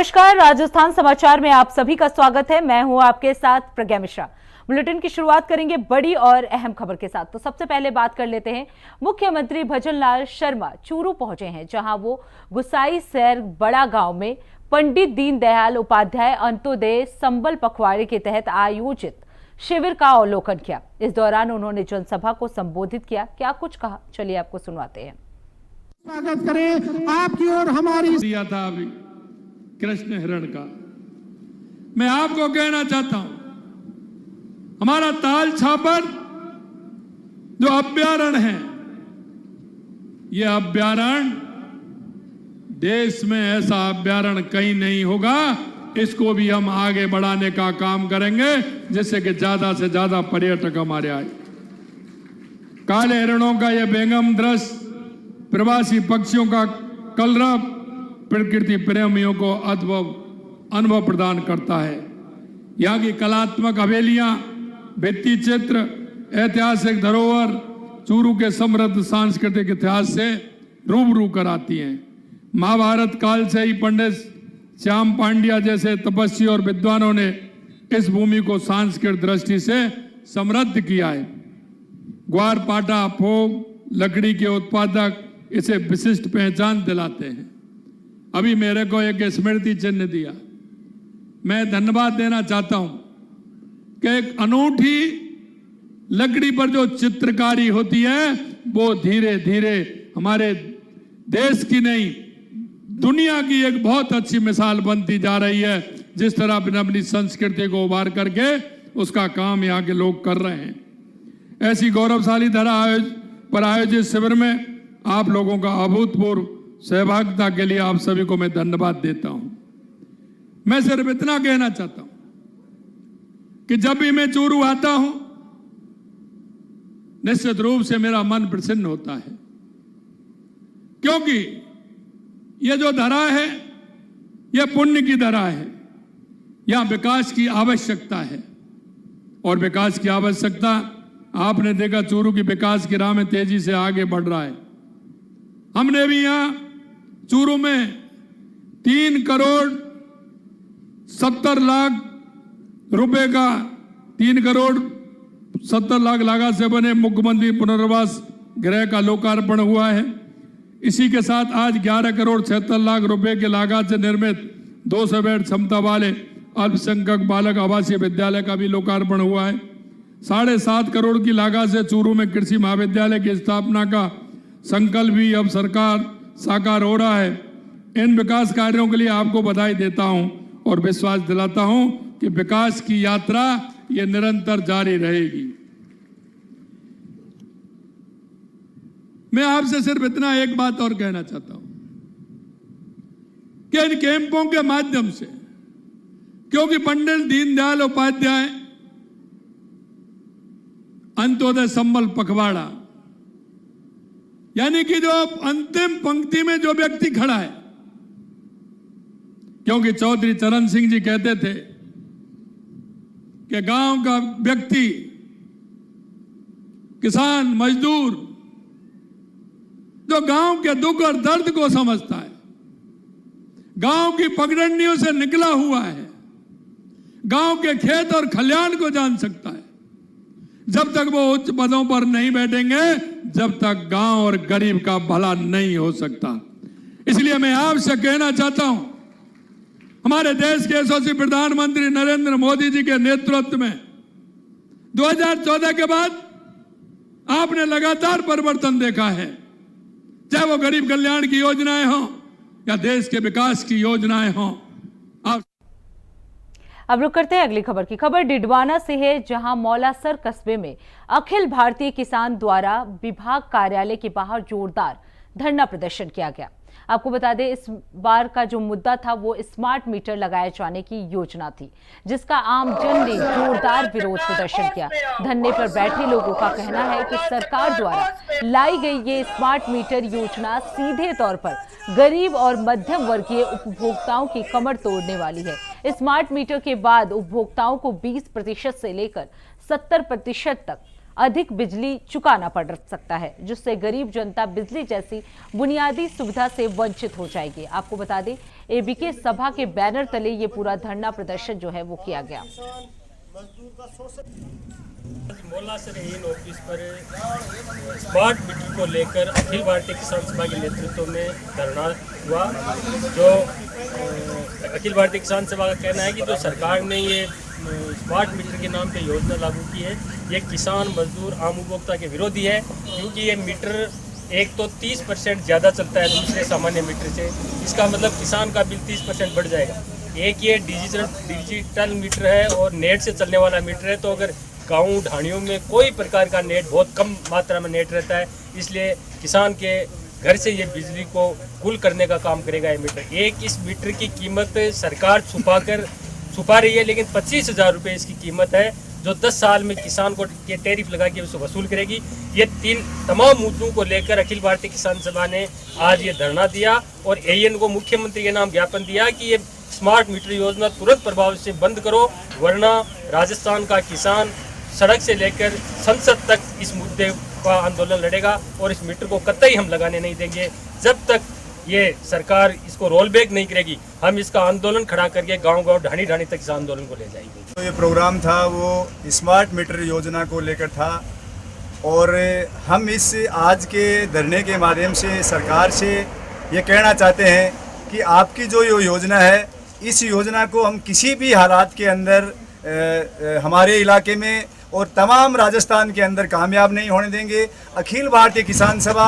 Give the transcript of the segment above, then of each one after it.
नमस्कार, राजस्थान समाचार में आप सभी का स्वागत है। मैं हूं आपके साथ प्रज्ञा मिश्रा। बुलेटिन की शुरुआत करेंगे बड़ी और अहम खबर के साथ। तो सबसे पहले बात कर लेते हैं, मुख्यमंत्री भजनलाल शर्मा चूरू पहुंचे हैं, जहां वो गुसाई सैर बड़ा गांव में पंडित दीनदयाल उपाध्याय अंत्योदय संबल पखवाड़े के तहत आयोजित शिविर का अवलोकन किया। इस दौरान उन्होंने जनसभा को संबोधित किया। क्या कुछ कहा, चलिए आपको सुनवाते हैं। स्वागत करें आपकी और हमारी दिया था अभी कृष्ण हिरण का। मैं आपको कहना चाहता हूं, हमारा ताल छापर जो अभ्यारण्य है, यह अभ्यारण्य देश में ऐसा अभ्यारण्य कहीं नहीं होगा। इसको भी हम आगे बढ़ाने का काम करेंगे, जिससे कि ज्यादा से ज्यादा पर्यटक हमारे आए। काले हिरणों का यह बेगम दृश्य प्रवासी पक्षियों का कलरव प्रकृति प्रेमियों को अद्भुत अनुभव प्रदान करता है। यहाँ की कलात्मक हवेलियां, भित्ति चित्र, ऐतिहासिक धरोहर चूरू के समृद्ध सांस्कृतिक इतिहास से रूबरू कराती हैं। महाभारत काल से ही पंडित श्याम पांड्या जैसे तपस्वी और विद्वानों ने इस भूमि को सांस्कृतिक दृष्टि से समृद्ध किया है। ग्वार पाटा, फोग, लकड़ी के उत्पादक इसे विशिष्ट पहचान दिलाते हैं। अभी मेरे को एक स्मृति चिन्ह दिया। मैं धन्यवाद देना चाहता हूं कि एक अनूठी लकड़ी पर जो चित्रकारी होती है, वो धीरे धीरे हमारे देश की नहीं, दुनिया की एक बहुत अच्छी मिसाल बनती जा रही है। जिस तरह अपनी संस्कृति को उभार करके उसका काम यहाँ के लोग कर रहे हैं। ऐसी गौरवशाली धरा पर आयोजित शिविर में आप लोगों का अभूतपूर्व सहभागिता के लिए आप सभी को मैं धन्यवाद देता हूं। मैं सिर्फ इतना कहना चाहता हूं कि जब भी मैं चूरू आता हूं, निश्चित रूप से मेरा मन प्रसन्न होता है, क्योंकि यह जो धरा है, यह पुण्य की धरा है। यहां विकास की आवश्यकता है, और विकास की आवश्यकता आपने देखा, चूरू की विकास की राह में तेजी से आगे बढ़ रहा है। हमने भी यहां चूरू में 3 करोड़ 70 लाख रुपए का 3 करोड़ 70 लाख लागत से बने मुख्यमंत्री पुनर्वास गृह का लोकार्पण हुआ है। इसी के साथ आज 11 करोड़ 76 लाख रुपए के लागत से निर्मित 200 बेड क्षमता वाले अल्पसंख्यक बालक आवासीय विद्यालय का भी लोकार्पण हुआ है। 7.5 करोड़ की लागत से चूरू में कृषि महाविद्यालय की स्थापना का संकल्प भी अब सरकार साकार हो रहा है। इन विकास कार्यों के लिए आपको बधाई देता हूं और विश्वास दिलाता हूं कि विकास की यात्रा ये निरंतर जारी रहेगी। मैं आपसे सिर्फ इतना एक बात और कहना चाहता हूं कि इन कैंपों के माध्यम से, क्योंकि पंडित दीनदयाल उपाध्याय अंत्योदय संबल पखवाड़ा, यानी कि जो अंतिम पंक्ति में जो व्यक्ति खड़ा है, क्योंकि चौधरी चरण सिंह जी कहते थे कि गांव का व्यक्ति, किसान, मजदूर, जो गांव के दुख और दर्द को समझता है, गांव की पगडंडियों से निकला हुआ है, गांव के खेत और खलिहान को जान सकता है। जब तक वो उच्च पदों पर नहीं बैठेंगे, जब तक गांव और गरीब का भला नहीं हो सकता। इसलिए मैं आपसे कहना चाहता हूं, हमारे देश के यशस्वी प्रधानमंत्री नरेंद्र मोदी जी के नेतृत्व में 2014 के बाद आपने लगातार परिवर्तन देखा है, चाहे वो गरीब कल्याण की योजनाएं हों या देश के विकास की योजनाएं हों। अब रुक करते हैं अगली खबर की। खबर डिडवाना से है, जहां मौलासर कस्बे में अखिल भारतीय किसान द्वारा विभाग कार्यालय के बाहर जोरदार धरना प्रदर्शन किया गया। आपको बता दें, इस बार का जो मुद्दा था वो स्मार्ट मीटर लगाए जाने की योजना थी, जिसका आमजन ने जोरदार विरोध प्रदर्शन किया। धरने पर बैठे लोगों का कहना है कि सरकार द्वारा लाई गई ये स्मार्ट मीटर योजना सीधे तौर पर गरीब और मध्यम वर्गीय उपभोक्ताओं की कमर तोड़ने वाली है। स्मार्ट मीटर के बाद उपभोक्ताओं को 20% से लेकर 70% तक अधिक बिजली चुकाना पड़ सकता है, जिससे गरीब जनता बिजली जैसी बुनियादी सुविधा से वंचित हो जाएगी। आपको बता दें, एबीके सभा के बैनर तले ये पूरा धरना प्रदर्शन जो है वो किया गया। मोला से इन ऑफिस पर स्मार्ट मीटर को लेकर अखिल भारतीय किसान सभा के नेतृत्व में धरना हुआ। जो अखिल भारतीय किसान सभा का कहना है कि जो सरकार ने ये स्मार्ट मीटर के नाम पे योजना लागू की है, ये किसान, मजदूर, आम उपभोक्ता के विरोधी है, क्योंकि ये मीटर एक तो 30% ज़्यादा चलता है दूसरे सामान्य मीटर से। इसका मतलब किसान का बिल 30% बढ़ जाएगा। एक ये डिजिटल मीटर है और नेट से चलने वाला मीटर है, तो अगर गाँव ढाणियों में कोई प्रकार का नेट, बहुत कम मात्रा में नेट रहता है, इसलिए किसान के घर से ये बिजली को कुल करने का काम करेगा ये मीटर। एक इस मीटर की कीमत सरकार छुपा रही है, लेकिन 25,000 रुपये इसकी कीमत है, जो 10 साल में किसान को ये टैरिफ लगा के उसको वसूल करेगी। ये तमाम मुद्दों को लेकर अखिल भारतीय किसान सभा ने आज ये धरना दिया और एएन को मुख्यमंत्री के नाम ज्ञापन दिया कि ये स्मार्ट मीटर योजना तुरंत प्रभाव से बंद करो, वरना राजस्थान का किसान सड़क से लेकर संसद तक इस मुद्दे का आंदोलन लड़ेगा और इस मीटर को कतई हम लगाने नहीं देंगे। जब तक ये सरकार इसको रोल बैक नहीं करेगी, हम इसका आंदोलन खड़ा करके गांव-गांव, ढाणी-ढाणी तक इस आंदोलन को ले जाएंगे। तो ये प्रोग्राम था वो स्मार्ट मीटर योजना को लेकर था और हम इस आज के धरने के माध्यम से सरकार से ये कहना चाहते हैं कि आपकी जो ये योजना है, इस योजना को हम किसी भी हालात के अंदर हमारे इलाके में और तमाम राजस्थान के अंदर कामयाब नहीं होने देंगे। अखिल भारतीय किसान सभा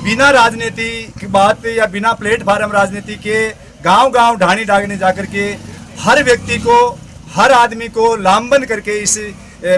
बिना राजनीति की बात या बिना प्लेटफार्म राजनीति के गांव-गांव, ढाणी-ढाणी जाकर के हर व्यक्ति को, हर आदमी को लामबंद करके इस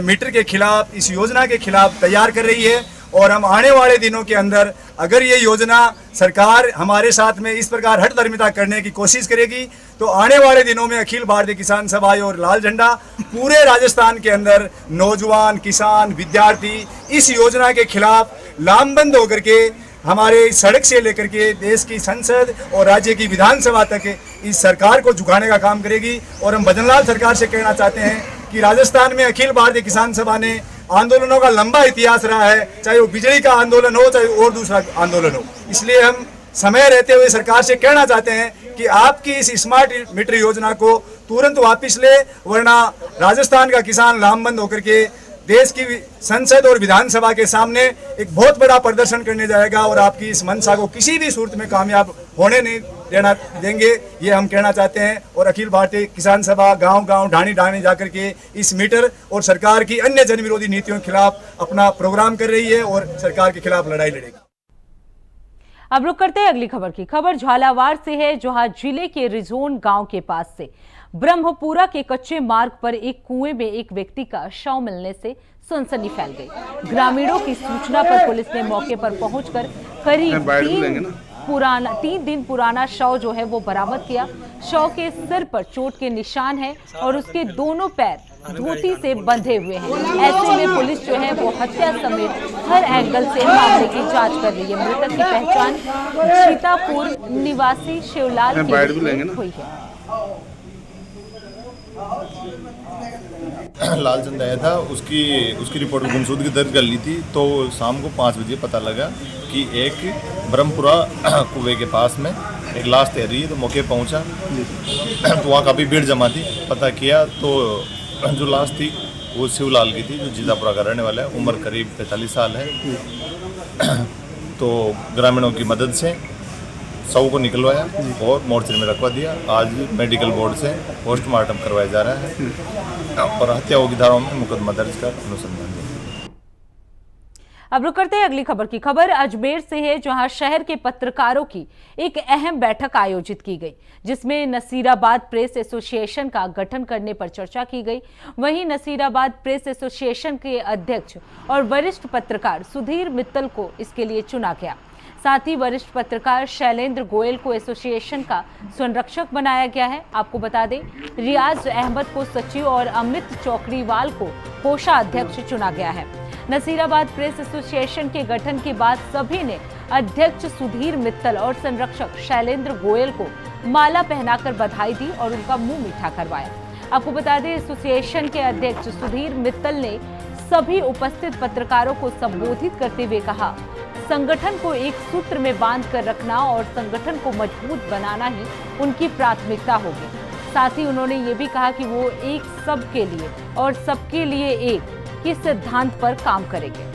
मीटर के खिलाफ, इस योजना के खिलाफ तैयार कर रही है। और हम आने वाले दिनों के अंदर अगर ये योजना सरकार हमारे साथ में इस प्रकार हठधर्मिता करने की कोशिश करेगी, तो आने वाले दिनों में अखिल भारतीय किसान सभा और लाल झंडा पूरे राजस्थान के अंदर नौजवान, किसान, विद्यार्थी इस योजना के खिलाफ लामबंद होकर के हमारे सड़क से लेकर के देश की संसद और राज्य की विधानसभा तक इस सरकार को झुकाने का काम करेगी। और हम भजनलाल सरकार से कहना चाहते हैं कि राजस्थान में अखिल भारतीय किसान सभा ने आंदोलनों का लंबा इतिहास रहा है, चाहे वो बिजली का आंदोलन हो, चाहे और दूसरा आंदोलन हो। इसलिए हम समय रहते हुए सरकार से कहना चाहते हैं कि आपकी इस स्मार्ट मीटर योजना को तुरंत वापस ले, वरना राजस्थान का किसान लामबंद होकर के देश की संसद और विधानसभा के सामने एक बहुत बड़ा प्रदर्शन करने जाएगा और आपकी इस मंशा को किसी भी सूरत में कामयाब होने नहीं देना देंगे, ये हम कहना चाहते हैं। और अखिल भारतीय किसान सभा गांव-गांव, ढाणी-ढाणी जाकर के इस मीटर और सरकार की अन्य जन विरोधी नीतियों के खिलाफ अपना प्रोग्राम कर रही है और सरकार के खिलाफ लड़ाई लड़ेगी। अब रुक करते हैं अगली खबर की। खबर झालावाड़ से है, जहां जिले के रिजोन गांव के पास से ब्रह्मपुरा के कच्चे मार्ग पर एक कुएं में एक व्यक्ति का शव मिलने से सनसनी फैल गई। ग्रामीणों की सूचना पर पुलिस ने मौके पर पहुंचकर करीब 3 दिन पुराना शव जो है वो बरामद किया। शव के सिर पर चोट के निशान है और उसके दोनों पैर धोती से बंधे हुए हैं। ऐसे में पुलिस जो है वो हत्या समेत हर एंगल से मामले की जांच कर रही है। मृतक की पहचान सीतापुर निवासी शिवलाल के रूप में हुई है। लालचंद आया था, उसकी रिपोर्ट गुमशुदगी दर्ज कर ली थी। तो शाम को 5 बजे पता लगा कि एक ब्रह्मपुरा कुएं के पास में एक लाश तैर रही है। तो मौके पहुंचा तो वहाँ काफ़ी भीड़ जमा थी। पता किया तो जो लाश थी वो शिवलाल की थी, जो जीतापुरा का रहने वाला है। उम्र करीब 45 साल है। तो ग्रामीणों की मदद से शव को निकलवाया और मोर्चरी में रखवा दिया। आज मेडिकल बोर्ड से पोस्टमार्टम करवाया जा रहा है और हत्याओं की धाराओं में मुकदमा दर्ज कर अनुसंधान। अब रुक करते हैं अगली खबर की। खबर अजमेर से है, जहां शहर के पत्रकारों की एक अहम बैठक आयोजित की गई, जिसमें नसीराबाद प्रेस एसोसिएशन का गठन करने पर चर्चा की गई। वहीं नसीराबाद प्रेस एसोसिएशन के अध्यक्ष और वरिष्ठ पत्रकार सुधीर मित्तल को इसके लिए चुना गया। साथ ही वरिष्ठ पत्रकार शैलेंद्र गोयल को एसोसिएशन का संरक्षक बनाया गया है। आपको बता दें, रियाज अहमद को सचिव और अमित चौकड़ीवाल को कोषाध्यक्ष चुना गया है। नसीराबाद प्रेस एसोसिएशन के गठन के बाद सभी ने अध्यक्ष सुधीर मित्तल और संरक्षक शैलेंद्र गोयल को माला पहनाकर बधाई दी और उनका मुंह मीठा करवाया। आपको बता दें, एसोसिएशन के अध्यक्ष सुधीर मित्तल ने सभी उपस्थित पत्रकारों को संबोधित करते हुए कहा, संगठन को एक सूत्र में बांध कर रखना और संगठन को मजबूत बनाना ही उनकी प्राथमिकता होगी। साथ ही उन्होंने ये भी कहा कि वो एक सबके लिए और सबके लिए एक के सिद्धांत पर काम करेंगे।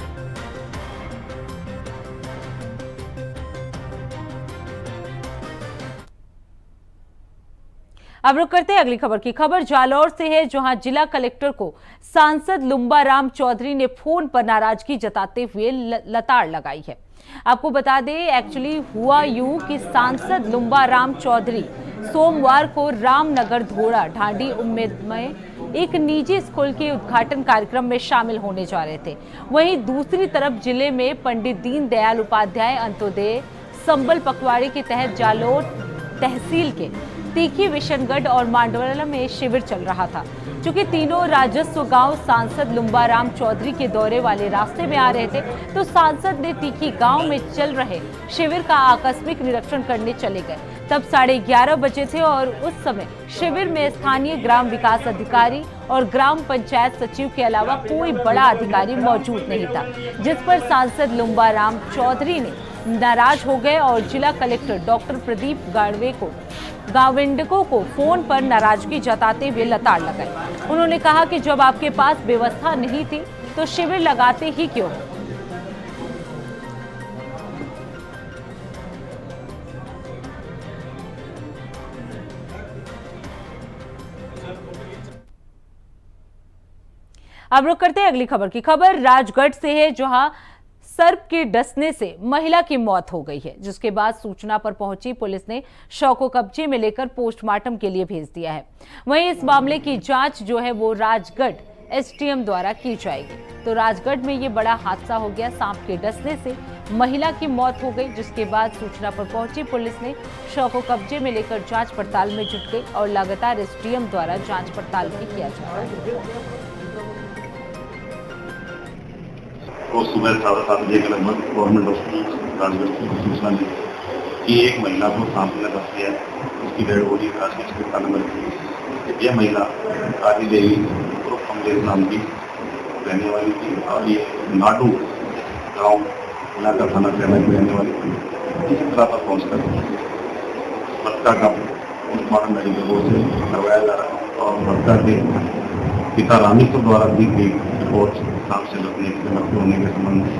अब रुक करते हैं अगली खबर की। खबर जालौर से है, जहां जिला कलेक्टर को सांसद लुम्बाराम चौधरी ने फोन पर नाराजगी जताते हुए लताड़ लगाई है। आपको बता दें, एक्चुअली हुआ यूं कि सांसद लुम्बाराम चौधरी सोमवार को रामनगर धोड़ा ढांडी उम्मेद में एक निजी स्कूल के उद्घाटन कार्यक्रम में शामिल होने जा रहे थे। वहीं दूसरी तरफ जिले में पंडित दीनदयाल उपाध्याय अंत्योदय संबल पखवाड़े के तहत जालौर तहसील के तीखी, विशनगढ़ और मांडवाला में शिविर चल रहा था। चूंकि तीनों राजस्व गांव सांसद लुम्बाराम चौधरी के दौरे वाले रास्ते में आ रहे थे, तो सांसद ने तीखी गांव में चल रहे शिविर का आकस्मिक निरीक्षण करने चले गए। तब 11:30 बजे थे और उस समय शिविर में स्थानीय ग्राम विकास अधिकारी और ग्राम पंचायत सचिव के अलावा कोई बड़ा अधिकारी मौजूद नहीं था, जिस पर सांसद लुम्बाराम चौधरी ने नाराज हो गए और जिला कलेक्टर डॉक्टर प्रदीप गाविंडको को फोन पर नाराजगी जताते हुए लताड़ लगाई। उन्होंने कहा कि जब आपके पास व्यवस्था नहीं थी तो शिविर लगाते ही क्यों? अब रुक करते हैं अगली खबर की। खबर राजगढ़ से है, जहां सर्प के डसने से महिला की मौत हो गई है, जिसके बाद सूचना पर पहुंची पुलिस ने शव को कब्जे में लेकर पोस्टमार्टम के लिए भेज दिया है। वहीं इस मामले की जांच जो है वो राजगढ़ एसडीएम द्वारा की जाएगी। तो राजगढ़ में ये बड़ा हादसा हो गया, सांप के डसने से महिला की मौत हो गई, जिसके बाद सूचना पर पहुंची पुलिस ने शव को कब्जे में लेकर जांच पड़ताल में जुट गई और लगातार एसडीएम द्वारा जांच पड़ताल भी किया जा रहा है। और सुबह 7:30 बजे के लगभग गवर्नमेंट हॉस्पिटल राजगढ़ की सूचना दी कि एक महिला को सांप ने डस लिया है, उसकी डेड बॉडी राजगढ़ अस्पताल में रखी। यह महिला काली देवी उर्फ कमलेश नाम की रहने वाली थी और ये नाटू गाँव इलाका थाना सेना की रहने वाली थी। इसी तरह पर पहुँचकर बच्चा का पोस्टमार्टम मेडिकल बोर्ड से करवाया जा रहा है और बच्चा के पिता रामेश्वर द्वारा दी गई रिपोर्ट सांप से लगने के मृत्यु होने के संबंध में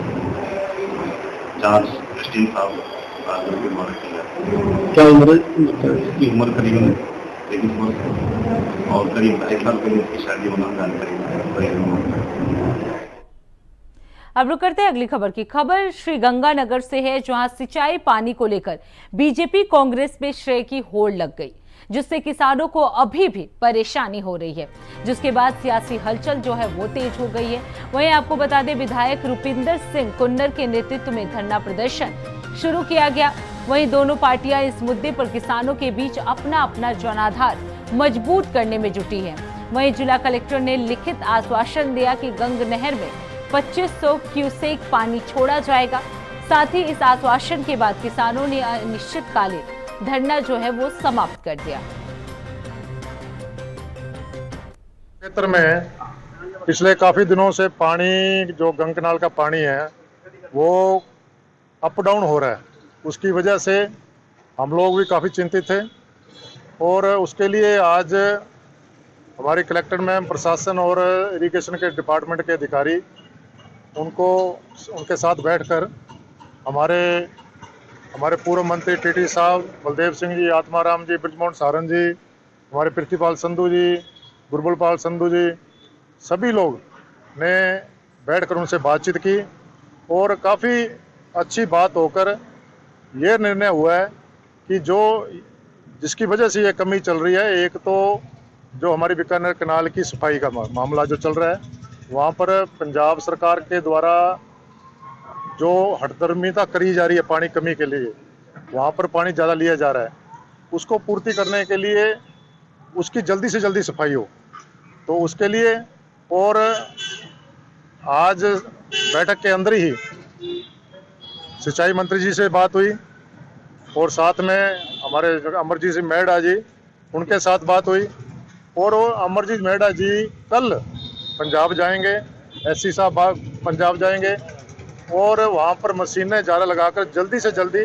जांच एसडीएम साहब राजगढ़ के द्वारा की जाती है। क्या उम्र है? इसकी उम्र करीबन 23 वर्ष और करीब 2.5 साल पहले इसकी शादी होना जानकारी। अब रुक करते हैं अगली खबर की। खबर श्री गंगानगर से है, जहां सिंचाई पानी को लेकर बीजेपी कांग्रेस में श्रेय की होड़ लग गई, जिससे किसानों को अभी भी परेशानी हो रही है, जिसके बाद सियासी हलचल जो है वो तेज हो गई है। वहीं आपको बता दें, विधायक रुपिंदर सिंह कुन्नर के नेतृत्व में धरना प्रदर्शन शुरू किया गया। वहीं दोनों पार्टियां इस मुद्दे पर किसानों के बीच अपना अपना जनाधार मजबूत करने में जुटी है। वहीं जिला कलेक्टर ने लिखित आश्वासन दिया कि गंग नहर में 2500 क्यूसेक पानी छोड़ा जाएगा। साथ ही इस आश्वासन के बाद किसानों ने अनिश्चितकालीन धरना जो है वो समाप्त कर दिया। क्षेत्र में पिछले काफी दिनों से पानी, जो गंगा कनाल का पानी है वो अप डाउन हो रहा है। उसकी वजह से हम लोग भी काफी चिंतित थे और उसके लिए आज हमारे कलेक्टर मैम, प्रशासन और इरिगेशन के डिपार्टमेंट के अधिकारी उनके साथ बैठकर हमारे पूर्व मंत्री टीटी साहब, बलदेव सिंह जी, आत्माराम जी, ब्रजमोहन सारन जी, हमारे पृथ्वीपाल संधू जी, गुरबलपाल संधू जी, सभी लोग ने बैठकर उनसे बातचीत की और काफ़ी अच्छी बात होकर ये निर्णय हुआ है कि जिसकी वजह से ये कमी चल रही है, एक तो जो हमारी बीकानेर कनाल की सफाई का मामला जो चल रहा है, वहाँ पर पंजाब सरकार के द्वारा जो हठधर्मिता करी जा रही है पानी कमी के लिए, वहाँ पर पानी ज़्यादा लिया जा रहा है, उसको पूर्ति करने के लिए उसकी जल्दी से जल्दी सफाई हो, तो उसके लिए। और आज बैठक के अंदर ही सिंचाई मंत्री जी से बात हुई और साथ में हमारे अमरजीत सिंह मेहड़ा जी, उनके साथ बात हुई और अमरजीत मेहड़ा जी कल पंजाब जाएंगे एससी साहब पंजाब जाएंगे और वहाँ पर मशीनें ज़्यादा लगाकर जल्दी से जल्दी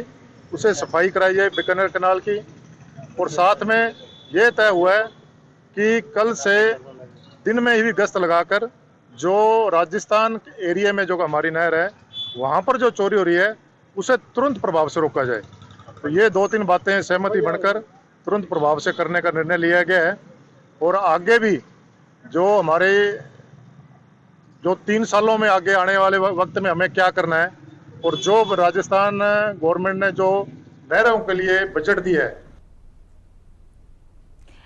उसे सफाई कराई जाए बीकानेर कैनाल की। और साथ में ये तय हुआ है कि कल से दिन में ही गश्त लगाकर जो राजस्थान एरिया में जो हमारी नहर है वहाँ पर जो चोरी हो रही है उसे तुरंत प्रभाव से रोका जाए। तो ये 2-3 बातें सहमति बनकर तुरंत प्रभाव से करने का निर्णय लिया गया है। और आगे भी जो हमारे 3 सालों में आगे आने वाले वक्त में हमें क्या करना है और जो राजस्थान गवर्नमेंट ने जो नहरों के लिए बजट दिया है।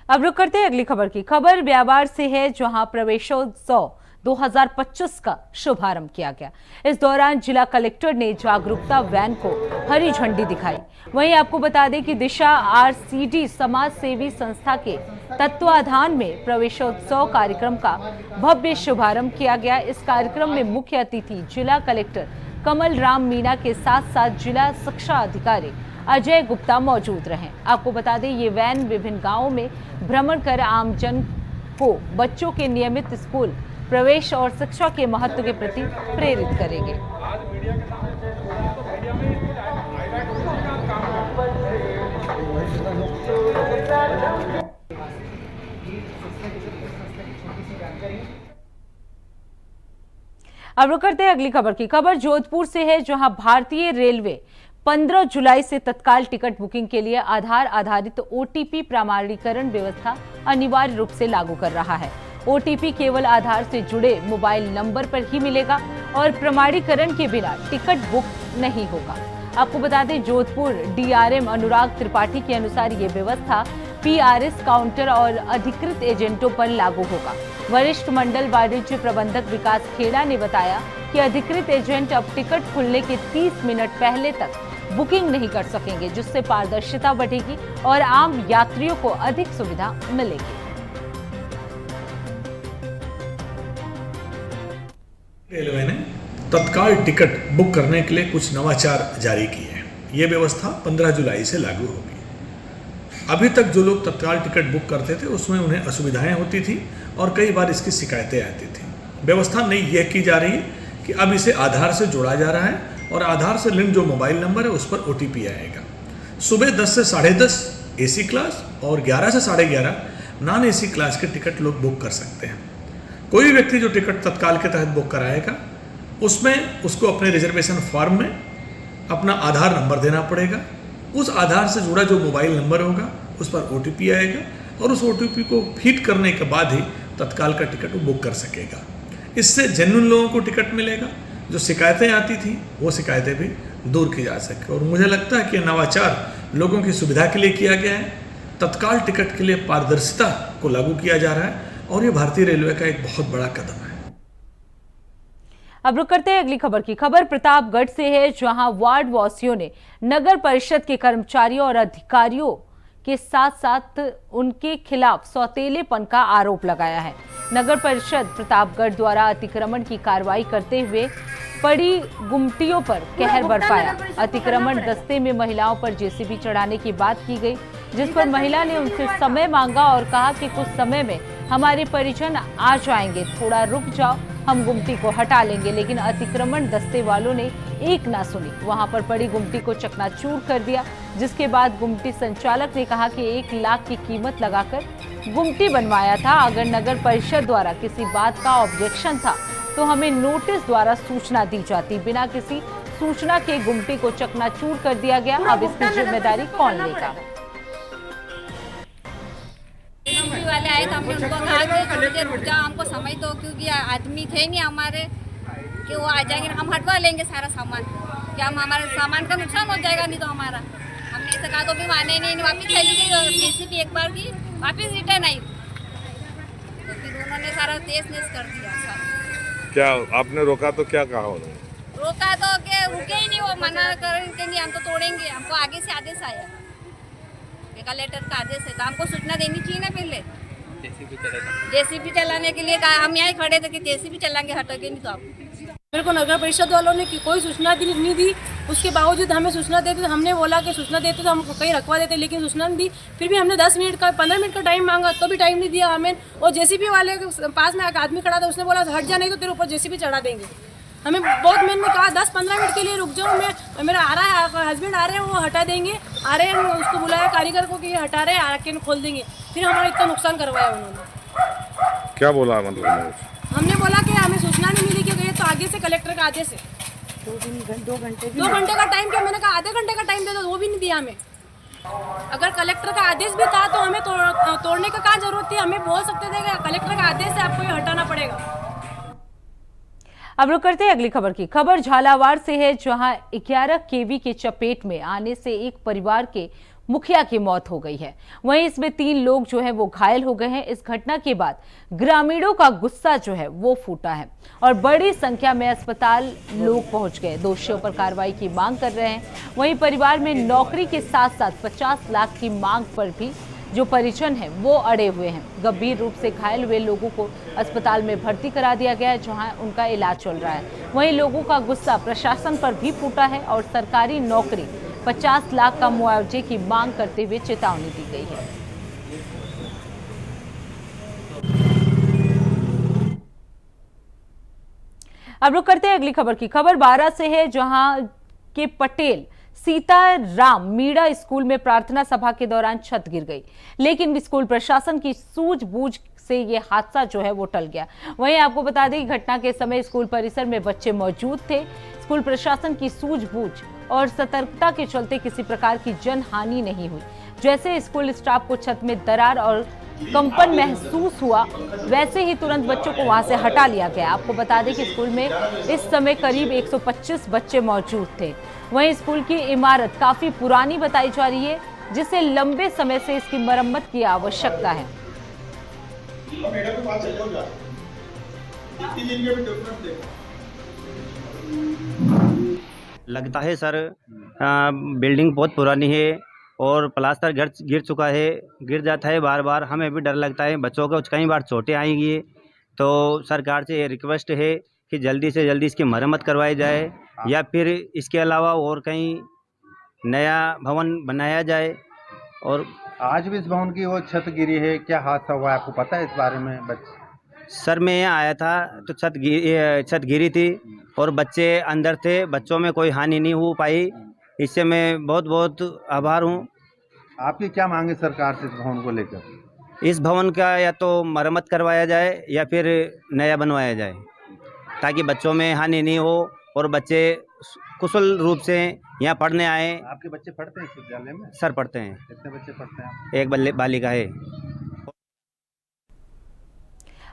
अब रुक करते हैं अगली खबर की। खबर ब्यावर से है, जहां प्रवेशोत्सव 2025 का शुभारंभ किया गया। इस दौरान जिला कलेक्टर ने जागरूकता वैन को हरी झंडी दिखाई। वहीं आपको बता दें कि दिशा आरसीडी समाज सेवी संस्था के तत्वाधान में प्रवेशोत्सव कार्यक्रम का भव्य शुभारंभ किया गया। इस कार्यक्रम में मुख्य अतिथि जिला कलेक्टर कमल राम मीणा के साथ साथ जिला शिक्षा अधिकारी अजय गुप्ता मौजूद रहे। आपको बता दें ये वैन विभिन्न गांवों में भ्रमण कर आमजन को बच्चों के नियमित स्कूल प्रवेश और शिक्षा के महत्व के प्रति प्रेरित करेंगे। अब रुक करते हैं अगली खबर की। खबर जोधपुर से है, जहां भारतीय रेलवे 15 जुलाई से तत्काल टिकट बुकिंग के लिए आधार आधारित ओटीपी प्रमाणीकरण व्यवस्था अनिवार्य रूप से लागू कर रहा है। ओटीपी केवल आधार से जुड़े मोबाइल नंबर पर ही मिलेगा और प्रमाणीकरण के बिना टिकट बुक नहीं होगा। आपको बता दें जोधपुर डीआरएम अनुराग त्रिपाठी के अनुसार ये व्यवस्था पीआरएस काउंटर और अधिकृत एजेंटों पर लागू होगा। वरिष्ठ मंडल वाणिज्य प्रबंधक विकास खेड़ा ने बताया कि अधिकृत एजेंट अब टिकट खुलने के 30 मिनट पहले तक बुकिंग नहीं कर सकेंगे, जिससे पारदर्शिता बढ़ेगी और आम यात्रियों को अधिक सुविधा मिलेगी। रेलवे ने तत्काल टिकट बुक करने के लिए कुछ नवाचार जारी किए हैं। ये व्यवस्था 15 जुलाई से लागू होगी। अभी तक जो लोग तत्काल टिकट बुक करते थे उसमें उन्हें असुविधाएं होती थी और कई बार इसकी शिकायतें आती थी। व्यवस्था नई यह की जा रही है कि अब इसे आधार से जोड़ा जा रहा है और आधार से लिंक जो मोबाइल नंबर है उस पर ओटीपी आएगा। सुबह 10 से 10:30 एसी क्लास और 11 से 11:30 नॉन एसी क्लास के टिकट लोग बुक कर सकते हैं। कोई व्यक्ति जो टिकट तत्काल के तहत बुक कराएगा उसमें उसको अपने रिजर्वेशन फॉर्म में अपना आधार नंबर देना पड़ेगा। उस आधार से जुड़ा जो मोबाइल नंबर होगा उस पर ओटीपी आएगा और उस ओटीपी को फीड करने के बाद ही तत्काल का टिकट वो बुक कर सकेगा। इससे जेन्युइन लोगों को टिकट मिलेगा। जो शिकायतें आती थी वो शिकायतें भी दूर की जा सके। और मुझे लगता है कि नवाचार लोगों की सुविधा के लिए किया गया है। तत्काल टिकट के लिए पारदर्शिता को लागू किया जा रहा है और ये भारतीय रेलवे का एक बहुत बड़ा कदम है। अब रुक करते हैं अगली खबर की। खबर प्रतापगढ़ से है, जहां वार्ड वासियों ने नगर परिषद के कर्मचारियों और अधिकारियों के साथ साथ उनके खिलाफ सौतेलेपन का आरोप लगाया है। नगर परिषद प्रतापगढ़ द्वारा अतिक्रमण की कार्रवाई करते हुए पड़ी गुमटियों पर कहर बरपाया। अतिक्रमण दस्ते में महिलाओं पर जेसीबी चढ़ाने की बात की गई, जिस पर महिला ने उनसे समय मांगा और कहा कि कुछ समय में हमारे परिजन आ जाएंगे, थोड़ा रुक जाओ, हम गुमटी को हटा लेंगे। लेकिन अतिक्रमण दस्ते वालों ने एक ना सुनी, वहां पर पड़ी गुमटी को चकनाचूर कर दिया। जिसके बाद गुमटी संचालक ने कहा कि 1 लाख की कीमत लगाकर गुमटी बनवाया था। अगर नगर परिषद द्वारा किसी बात का ऑब्जेक्शन था तो हमें नोटिस द्वारा सूचना दी जाती। बिना किसी सूचना के गुमटी को चकनाचूर कर दिया गया। अब इसकी जिम्मेदारी कौन लेगा? वाले आए तो हमने उनको कहा कि थोड़ी देर रुक जाओ, हमको समय दो, क्योंकि आदमी थे नहीं हमारे कि वो आ जाएंगे, हम हटवा लेंगे सारा सामान, क्या हम हमारे सामान का नुकसान हो जाएगा नहीं तो हमारा। हमने ऐसे कहा तो भी माने नहीं, वापस चली गई जेसीबी एक बार की, वापस रिटर्न आई तो फिर उन्होंने सारा तेज नेस कर दिया। क्या आपने रोका तो क्या कहा उन्होंने? रोका तो क्या, रुके ही नहीं, वो मना करेंगे नहीं, हम तो तोड़ेंगे। हमको आगे से आदेश आया, कलेक्टर का आदेश है, तो हमको सूचना देनी चाहिए ना पहले। जेसीबी चलाने के लिए कहा, हम यहाँ खड़े थे कि जेसीबी चलाएंगे, हटोगे नहीं तो आप। मेरे को नगर परिषद वालों ने कोई सूचना नहीं दी उसके बावजूद हमें सूचना देते थे। हमने बोला कि सूचना देते तो हम कहीं रखवा देते, लेकिन सूचना नहीं दी। फिर भी हमने 10 मिनट का 15 मिनट का टाइम मांगा तो भी टाइम नहीं दिया हमें। और जेसीबी वाले के पास में एक आदमी खड़ा था, उसने बोला हट जा नहीं तो तेरे ऊपर जेसीबी चढ़ा देंगे। हमें बहुत मैंने कहा 10-15 मिनट के लिए रुक जाओ, मैं मेरा आ रहा है हस्बैंड आ रहे हैं, वो हटा देंगे। आ रहे हैं, उसको बुलाया कारीगर को कि ये हटा रहे हैं, आके खोल देंगे। फिर हमारा इतना नुकसान करवाया उन्होंने। क्या बोला मतलब? हमने बोला कि हमें सूचना नहीं मिली क्योंकि ये तो आगे से कलेक्टर का आदेश है। 2 घंटे का टाइम क्या, मैंने कहा आधे घंटे का टाइम दे दो, वो भी नहीं दिया हमें। अगर कलेक्टर का आदेश भी था तो हमें तोड़ने का क्या जरूरत थी? हमें बोल सकते थे कि कलेक्टर का आदेश है, आपको ये हटाना पड़ेगा। अब रुक करते हैं अगली खबर की। खबर झालावाड़ से है, जहां 11 केवी के चपेट में आने से एक परिवार के मुखिया की मौत हो गई है। वहीं इसमें 3 लोग जो है वो घायल हो गए हैं। इस घटना के बाद ग्रामीणों का गुस्सा जो है वो फूटा है और बड़ी संख्या में अस्पताल लोग पहुंच गए, दोषियों पर कार्रवाई की मांग कर रहे हैं। वहीं परिवार में नौकरी के साथ साथ 50 लाख की मांग पर भी जो परिजन है वो अड़े हुए हैं। गंभीर रूप से घायल हुए लोगों को अस्पताल में भर्ती करा दिया गया है, जहां उनका इलाज चल रहा है। वहीं लोगों का गुस्सा प्रशासन पर भी फूटा है और सरकारी नौकरी 50 लाख का मुआवजे की मांग करते हुए चेतावनी दी गई है। अब रुक करते हैं अगली खबर की। खबर 12 से है, जहां के पटेल सीताराम मीणा स्कूल में प्रार्थना सभा के दौरान छत गिर गई, लेकिन स्कूल प्रशासन की सूझबूझ से ये हादसा जो है वो टल गया। वहीं आपको बता दें कि घटना के समय स्कूल परिसर में बच्चे मौजूद थे। स्कूल प्रशासन की सूझबूझ और सतर्कता के चलते किसी प्रकार की जनहानि नहीं हुई। जैसे स्कूल स्टाफ को छत में दरार और कंपन महसूस हुआ, वैसे ही तुरंत बच्चों को वहां से हटा लिया गया। आपको बता दें कि स्कूल में इस समय करीब 125 बच्चे मौजूद थे। वहीं स्कूल की इमारत काफी पुरानी बताई जा रही है, जिसे लंबे समय से इसकी मरम्मत की आवश्यकता है। लगता है सर बिल्डिंग बहुत पुरानी है और प्लास्टर गिर चुका है, गिर जाता है बार बार। हमें भी डर लगता है, बच्चों को कई बार चोटें आएंगी। तो सरकार से ये रिक्वेस्ट है कि जल्दी से जल्दी इसकी मरम्मत करवाई जाए या फिर इसके अलावा और कहीं नया भवन बनाया जाए। और आज भी इस भवन की वो छत गिरी है, क्या हादसा हुआ है आपको पता है इस बारे में? सर मैं यहाँ आया था तो छत गिरी थी और बच्चे अंदर थे, बच्चों में कोई हानि नहीं हो पाई। इससे मैं बहुत बहुत आभार हूँ। आपकी क्या मांग है सरकार से इस भवन को लेकर? इस भवन का या तो मरम्मत करवाया जाए या फिर नया बनवाया जाए, ताकि बच्चों में हानि नहीं हो और बच्चे कुशल रूप से यहाँ पढ़ने आए। आपके बच्चे पढ़ते हैं इस विद्यालय में? सर पढ़ते हैं। कितने बच्चे पढ़ते हैं? एक बालिका है।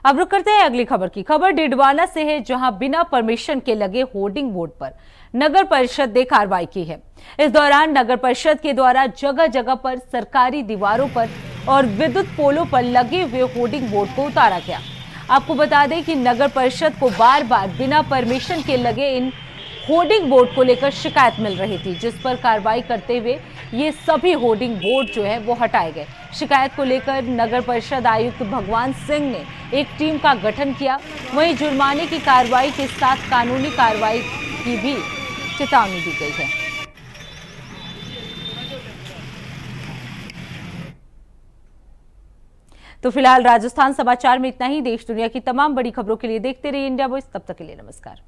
अब रुक करते हैं अगली खबर की। खबर डिडवाना से है, जहां बिना परमिशन के लगे होर्डिंग बोर्ड पर नगर परिषद ने कार्रवाई की है। इस दौरान नगर परिषद के द्वारा जगह जगह पर सरकारी दीवारों पर और विद्युत पोलों पर लगे हुए होर्डिंग बोर्ड को उतारा गया। आपको बता दें कि नगर परिषद को बार बार बिना परमिशन के लगे इन होर्डिंग बोर्ड को लेकर शिकायत मिल रही थी, जिस पर कार्रवाई करते हुए ये सभी होर्डिंग बोर्ड जो है वो हटाए गए। शिकायत को लेकर नगर परिषद आयुक्त भगवान सिंह ने एक टीम का गठन किया। वहीं जुर्माने की कार्रवाई के साथ कानूनी कार्रवाई की भी चेतावनी दी गई है। तो फिलहाल राजस्थान समाचार में इतना ही। देश दुनिया की तमाम बड़ी खबरों के लिए देखते रहिए इंडिया वॉइस। तब तक के लिए नमस्कार।